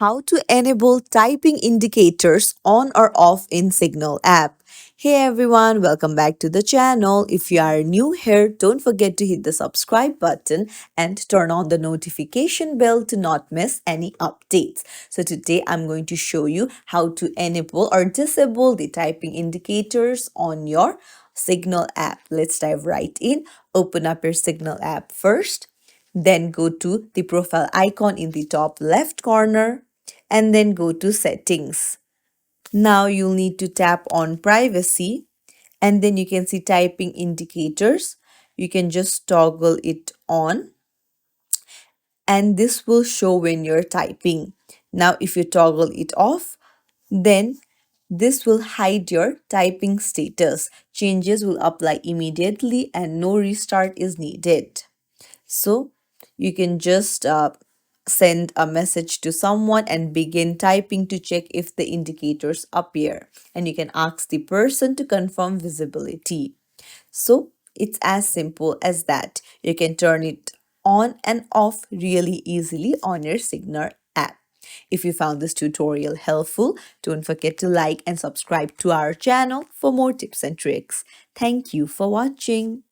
How to enable typing indicators on or off in Signal app. Hey everyone, welcome back to the channel. If you are new here, don't forget to hit the subscribe button and turn on the notification bell to not miss any updates. So today I'm going to show you how to enable or disable the typing indicators on your Signal app. Let's dive right in. Open up your Signal app first. Then go to the profile icon in the top left corner and then go to settings. Now you'll need to tap on privacy and then you can see typing indicators. You can just toggle it on and this will show when you're typing. Now if you toggle it off, then this will hide your typing status. Changes will apply immediately and no restart is needed. So you can just send a message to someone and begin typing to check if the indicators appear. And you can ask the person to confirm visibility. So it's as simple as that. You can turn it on and off really easily on your Signal app. If you found this tutorial helpful, don't forget to like and subscribe to our channel for more tips and tricks. Thank you for watching.